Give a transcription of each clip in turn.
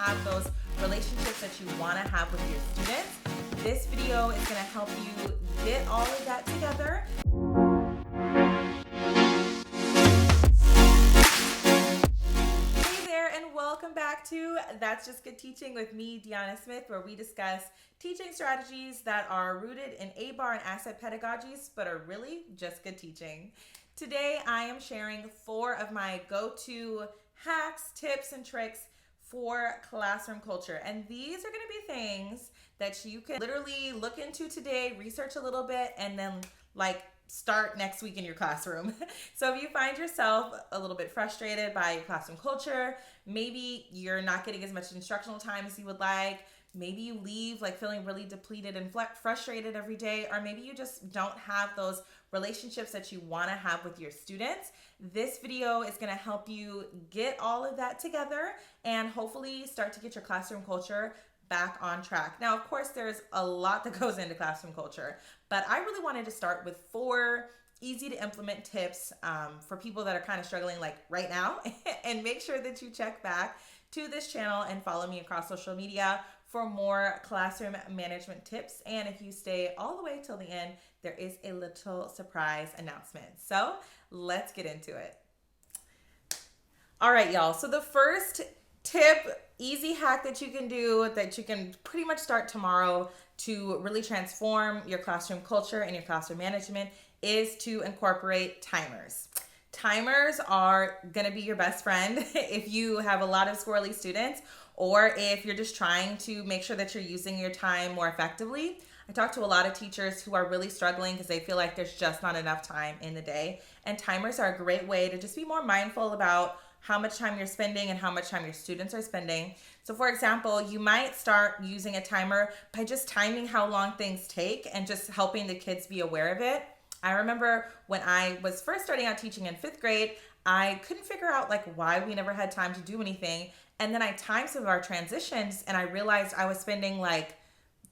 have those relationships that you want to have with your students. This video is going to help you get all of that together. Hey there, and welcome back to That's Just Good Teaching with me, Deanna Smith, where we discuss teaching strategies that are rooted in A-bar and asset pedagogies, but are really just good teaching. Today, I am sharing 4 of my go-to hacks, tips, and tricks for classroom culture. And these are going to be things that you can literally look into today, research a little bit, and then start next week in your classroom. So if you find yourself a little bit frustrated by your classroom culture, maybe you're not getting as much instructional time as you would like, maybe you leave feeling really depleted and frustrated every day, or maybe you just don't have those relationships that you want to have with your students, this video is going to help you get all of that together and hopefully start to get your classroom culture back on track. Now, of course, there's a lot that goes into classroom culture, but I really wanted to start with 4 easy to implement tips for people that are kind of struggling right now. And make sure that you check back to this channel and follow me across social media for more classroom management tips. And if you stay all the way till the end, there is a little surprise announcement. So let's get into it. All right, y'all. So the first tip, easy hack that you can do, that you can pretty much start tomorrow to really transform your classroom culture and your classroom management, is to incorporate timers. Timers are going to be your best friend if you have a lot of squirrely students, or if you're just trying to make sure that you're using your time more effectively. I talk to a lot of teachers who are really struggling because they feel like there's just not enough time in the day. And timers are a great way to just be more mindful about how much time you're spending and how much time your students are spending. So for example, you might start using a timer by just timing how long things take and just helping the kids be aware of it. I remember when I was first starting out teaching in 5th grade, I couldn't figure out why we never had time to do anything. And then I timed some of our transitions and I realized I was spending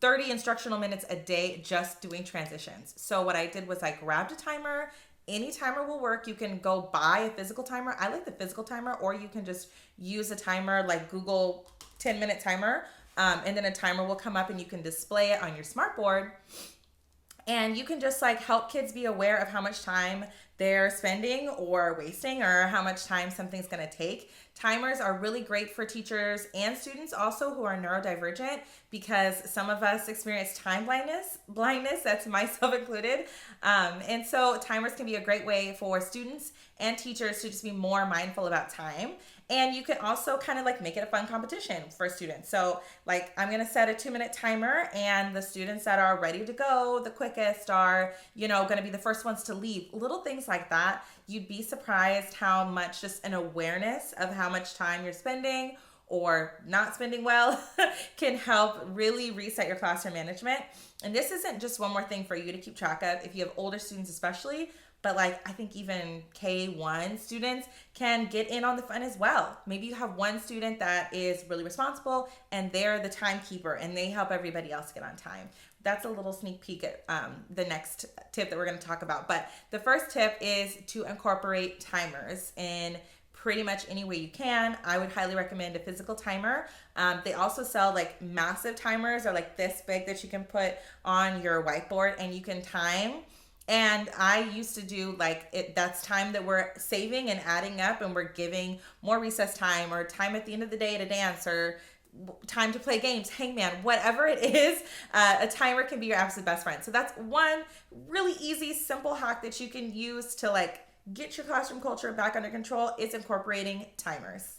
30 instructional minutes a day just doing transitions. So what I did was I grabbed a timer. Any timer will work. You can go buy a physical timer. I like the physical timer, or you can just use a timer like Google 10-minute timer. And then a timer will come up and you can display it on your smartboard. And you can just help kids be aware of how much time they're spending or wasting, or how much time something's going to take. Timers are really great for teachers and students also who are neurodivergent, because some of us experience time blindness, that's myself included. And so timers can be a great way for students and teachers to just be more mindful about time. And you can also kind of make it a fun competition for students. So I'm going to set a 2-minute timer, and the students that are ready to go the quickest are, going to be the first ones to leave. Little things like that. You'd be surprised how much just an awareness of how much time you're spending or not spending well can help really reset your classroom management. And this isn't just one more thing for you to keep track of if you have older students especially, but I think even K1 students can get in on the fun as well. Maybe you have one student that is really responsible and they're the timekeeper and they help everybody else get on time. That's a little sneak peek at the next tip that we're going to talk about. But the first tip is to incorporate timers in pretty much any way you can. I would highly recommend a physical timer. They also sell massive timers, or this big, that you can put on your whiteboard and you can time. And I used to do that's time that we're saving and adding up, and we're giving more recess time, or time at the end of the day to dance, or time to play games, hangman, whatever it is. A timer can be your absolute best friend. So that's one really easy, simple hack that you can use to get your classroom culture back under control, is incorporating timers.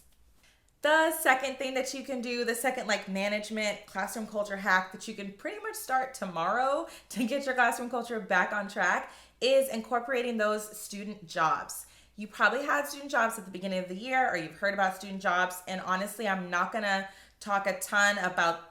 The second thing that you can do, the second management classroom culture hack that you can pretty much start tomorrow to get your classroom culture back on track, is incorporating those student jobs. You probably had student jobs at the beginning of the year, or you've heard about student jobs. And honestly, I'm not gonna talk a ton about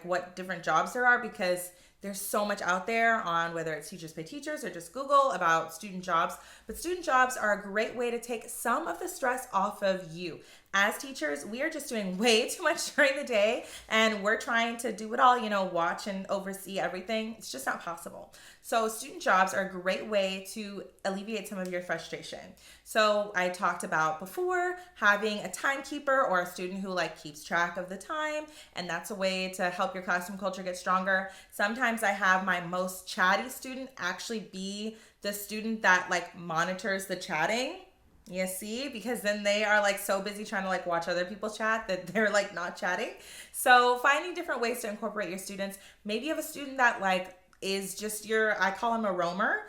what different jobs there are, because there's so much out there on whether it's Teachers Pay Teachers or just Google about student jobs. But student jobs are a great way to take some of the stress off of you. as teachers, we are just doing way too much during the day, and we're trying to do it all, watch and oversee everything. It's just not possible. So student jobs are a great way to alleviate some of your frustration. So I talked about before having a timekeeper or a student who keeps track of the time, and that's a way to help your classroom culture get stronger. Sometimes I have my most chatty student actually be the student that monitors the chatting. You see, because then they are so busy trying to watch other people chat that they're not chatting. So finding different ways to incorporate your students. Maybe you have a student that is just I call him a roamer.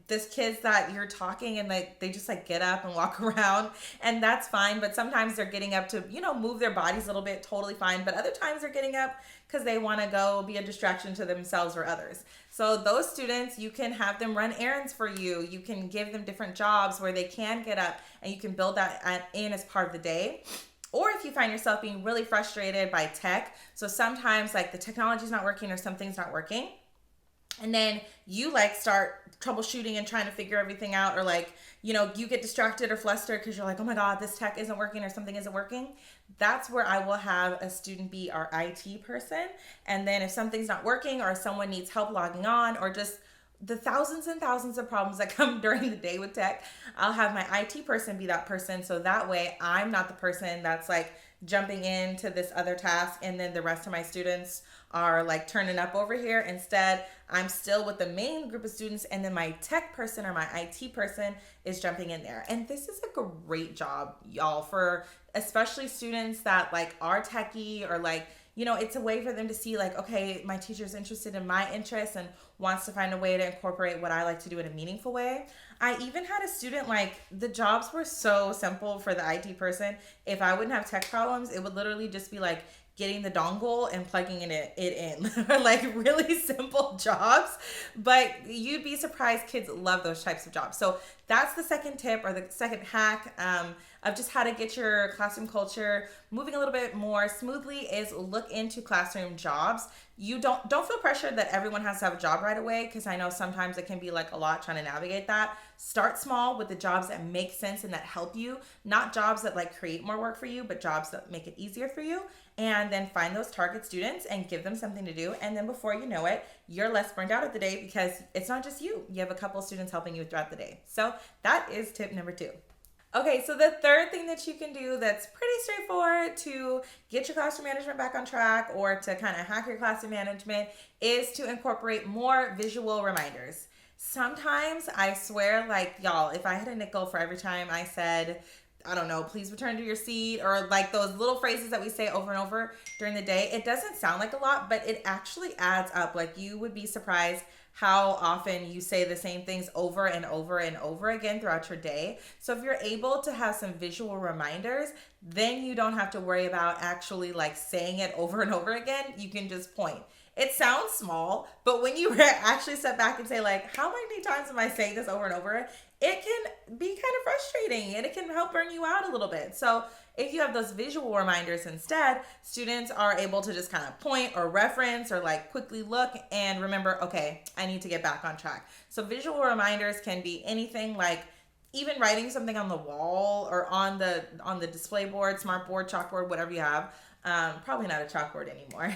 This kids that you're talking and they just get up and walk around, and that's fine. But sometimes they're getting up to, move their bodies a little bit, totally fine. But other times they're getting up because they want to go be a distraction to themselves or others. So those students, you can have them run errands for you. You can give them different jobs where they can get up, and you can build that in as part of the day. Or if you find yourself being really frustrated by tech, so sometimes the technology's not working or something's not working, and then you start troubleshooting and trying to figure everything out, or you get distracted or flustered because you're oh my God, this tech isn't working or something isn't working. That's where I will have a student be our IT person. And then if something's not working or someone needs help logging on, or just the thousands and thousands of problems that come during the day with tech, I'll have my IT person be that person. So that way I'm not the person that's jumping into this other task and then the rest of my students are turning up over here. Instead, I'm still with the main group of students, and then my tech person or my IT person is jumping in there. And this is a great job, y'all, for especially students that are techie, or it's a way for them to see okay, my teacher's interested in my interests and wants to find a way to incorporate what I like to do in a meaningful way. I even had a student the jobs were so simple for the IT person. If I wouldn't have tech problems, it would literally just be getting the dongle and plugging it in. Really simple jobs, but you'd be surprised kids love those types of jobs. So that's the second tip, or the second hack of just how to get your classroom culture moving a little bit more smoothly, is look into classroom jobs. You don't feel pressured that everyone has to have a job right away, because I know sometimes it can be a lot trying to navigate that. Start small with the jobs that make sense and that help you, not jobs that create more work for you, but jobs that make it easier for you. And then find those target students and give them something to do. And then before you know it, you're less burned out at the day, because it's not just you. You have a couple students helping you throughout the day. So that is tip number 2. Okay, so the third thing that you can do that's pretty straightforward to get your classroom management back on track, or to kind of hack your classroom management, is to incorporate more visual reminders. Sometimes I swear, y'all, if I had a nickel for every time I said, I don't know, please return to your seat, or those little phrases that we say over and over during the day, it doesn't sound like a lot, but it actually adds up. You would be surprised how often you say the same things over and over and over again throughout your day. So if you're able to have some visual reminders, then you don't have to worry about actually saying it over and over again. You can just point. It sounds small, but when you actually step back and say how many times am I saying this over and over, it can be kind of frustrating, and it can help burn you out a little bit. So if you have those visual reminders instead, students are able to just kind of point or reference or quickly look and remember, okay, I need to get back on track. So visual reminders can be anything, even writing something on the wall or on the display board, smart board, chalkboard, whatever you have. Probably not a chalkboard anymore.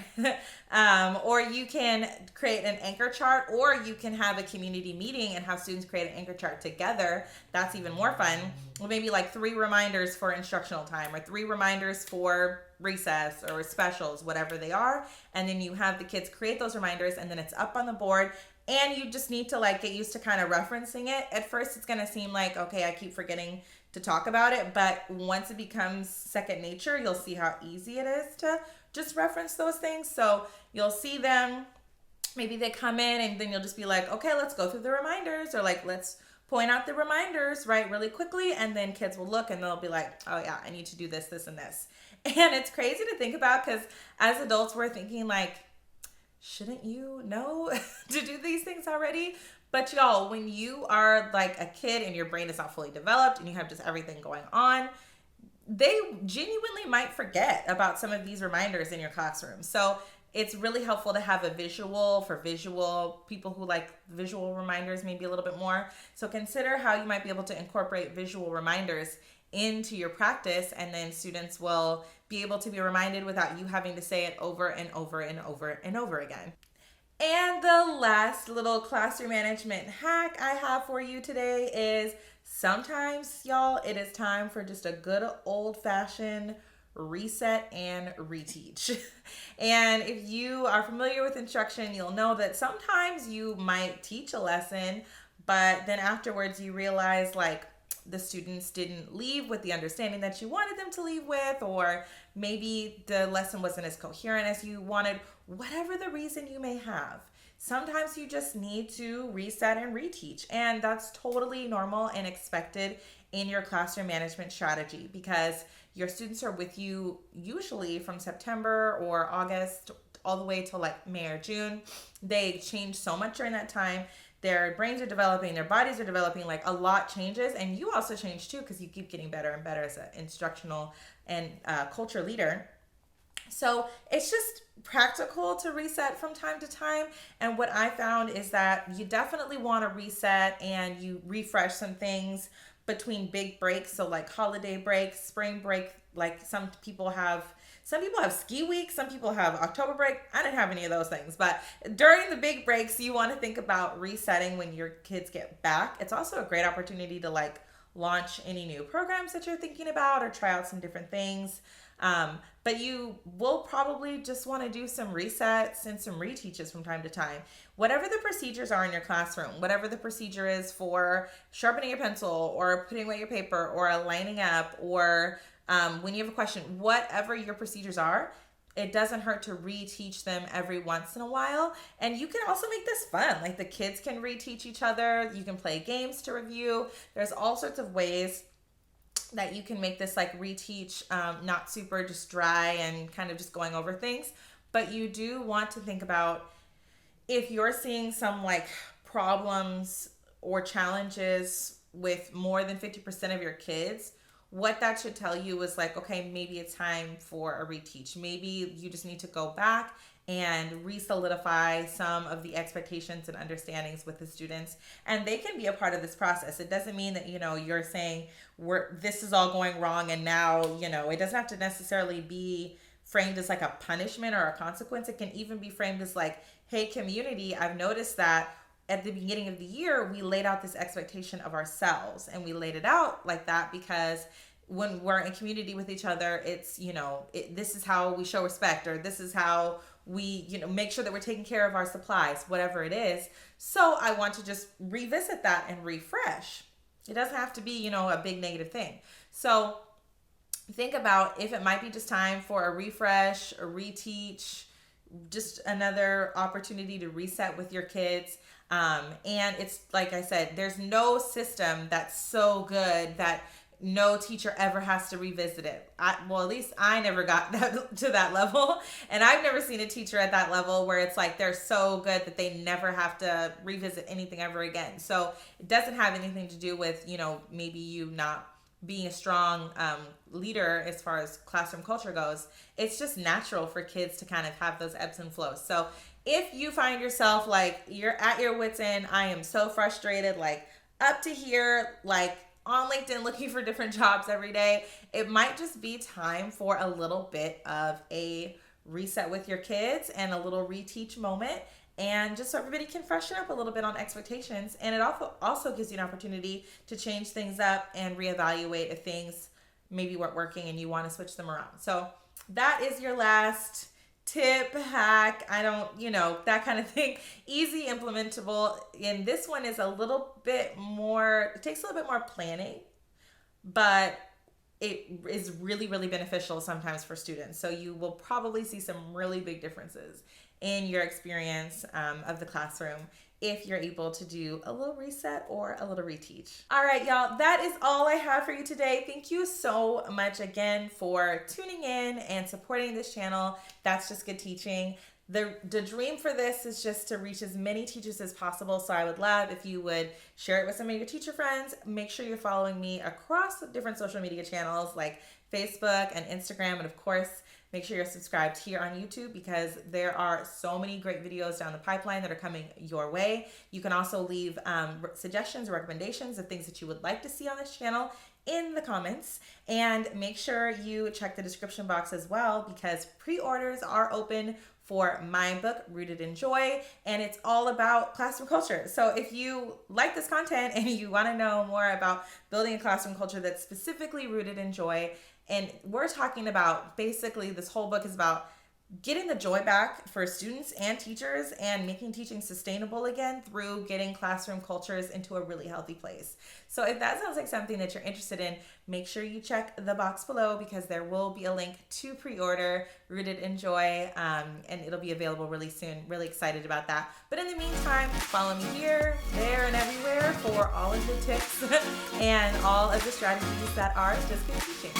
Or you can create an anchor chart, or you can have a community meeting and have students create an anchor chart together. That's even more fun. Or maybe 3 reminders for instructional time, or 3 reminders for recess or specials, whatever they are. And then you have the kids create those reminders, and then it's up on the board. And you just need to get used to kind of referencing it. At first, it's going to seem okay, I keep forgetting to talk about it, but once it becomes second nature, you'll see how easy it is to just reference those things. So you'll see them, maybe they come in, and then you'll just be okay, let's go through the reminders, or let's point out the reminders, right, really quickly. And then kids will look and they'll be oh yeah, I need to do this, this, and this. And it's crazy to think about, because as adults, we're thinking shouldn't you know to do these things already? But y'all, when you are a kid and your brain is not fully developed and you have just everything going on, they genuinely might forget about some of these reminders in your classroom. So it's really helpful to have a visual for visual people who like visual reminders maybe a little bit more. So consider how you might be able to incorporate visual reminders into your practice, and then students will be able to be reminded without you having to say it over and over and over and over again. And the last little classroom management hack I have for you today is sometimes, y'all, it is time for just a good old fashioned reset and reteach. And if you are familiar with instruction, you'll know that sometimes you might teach a lesson, but then afterwards you realize like the students didn't leave with the understanding that you wanted them to leave with, or maybe the lesson wasn't as coherent as you wanted, whatever the reason you may have. Sometimes you just need to reset and reteach, and that's totally normal and expected in your classroom management strategy because your students are with you usually from September or August all the way till like May or June. They change so much during that time. Their brains are developing, their bodies are developing, like a lot changes, and you also change too because you keep getting better and better as an instructional and culture leader. So it's just practical to reset from time to time. And what I found is that you definitely want to reset and you refresh some things between big breaks. So like holiday breaks, spring break, like some people have ski week, some people have October break. I didn't have any of those things. But during the big breaks, you want to think about resetting when your kids get back. It's also a great opportunity to like launch any new programs that you're thinking about or try out some different things. But you will probably just want to do some resets and some reteaches from time to time. Whatever the procedures are in your classroom, whatever the procedure is for sharpening your pencil or putting away your paper or lining up or when you have a question, whatever your procedures are, it doesn't hurt to reteach them every once in a while. And you can also make this fun. Like the kids can reteach each other. You can play games to review. There's all sorts of ways that you can make this like reteach not super just dry and kind of just going over things. But you do want to think about if you're seeing some like problems or challenges with more than 50% of your kids, what that should tell you is like, okay, maybe it's time for a reteach. Maybe you just need to go back and re-solidify some of the expectations and understandings with the students. And they can be a part of this process. It doesn't mean that, you're saying this is all going wrong and now, it doesn't have to necessarily be framed as like a punishment or a consequence. It can even be framed as like, hey, community, I've noticed that at the beginning of the year, we laid out this expectation of ourselves, and we laid it out like that because when we're in community with each other, it's, this is how we show respect, or this is how we, make sure that we're taking care of our supplies, whatever it is. So I want to just revisit that and refresh. It doesn't have to be, a big negative thing. So think about if it might be just time for a refresh, a reteach, just another opportunity to reset with your kids. And it's like I said, there's no system that's so good that no teacher ever has to revisit it. At least I never got to that level. And I've never seen a teacher at that level where it's like they're so good that they never have to revisit anything ever again. So it doesn't have anything to do with, maybe you not being a strong leader as far as classroom culture goes. It's just natural for kids to kind of have those ebbs and flows. So if you find yourself like you're at your wit's end, I am so frustrated, like up to here, like on LinkedIn looking for different jobs every day, it might just be time for a little bit of a reset with your kids and a little reteach moment. And just so everybody can freshen up a little bit on expectations. And it also gives you an opportunity to change things up and reevaluate if things maybe weren't working and you want to switch them around. So that is your last tip, hack, that kind of thing. Easy implementable. And this one is a little bit more, it takes a little bit more planning, but it is really, really beneficial sometimes for students. So you will probably see some really big differences in your experience of the classroom if you're able to do a little reset or a little reteach. All right, y'all, that is all I have for you today. Thank you so much again for tuning in and supporting this channel. That's Just Good Teaching. The dream for this is just to reach as many teachers as possible. So I would love if you would share it with some of your teacher friends. Make sure you're following me across different social media channels like Facebook and Instagram. And of course, make sure you're subscribed here on YouTube because there are so many great videos down the pipeline that are coming your way. You can also leave suggestions or recommendations of things that you would like to see on this channel in the comments. And make sure you check the description box as well, because pre-orders are open for my book, Rooted in Joy, and it's all about classroom culture. So if you like this content and you want to know more about building a classroom culture that's specifically rooted in joy, and we're talking about basically this whole book is about getting the joy back for students and teachers and making teaching sustainable again through getting classroom cultures into a really healthy place. So if that sounds like something that you're interested in, make sure you check the box below, because there will be a link to pre-order Rooted in Joy, and it'll be available really soon. Really excited about that. But in the meantime, follow me here, there, and everywhere for all of the tips and all of the strategies that are just good teaching.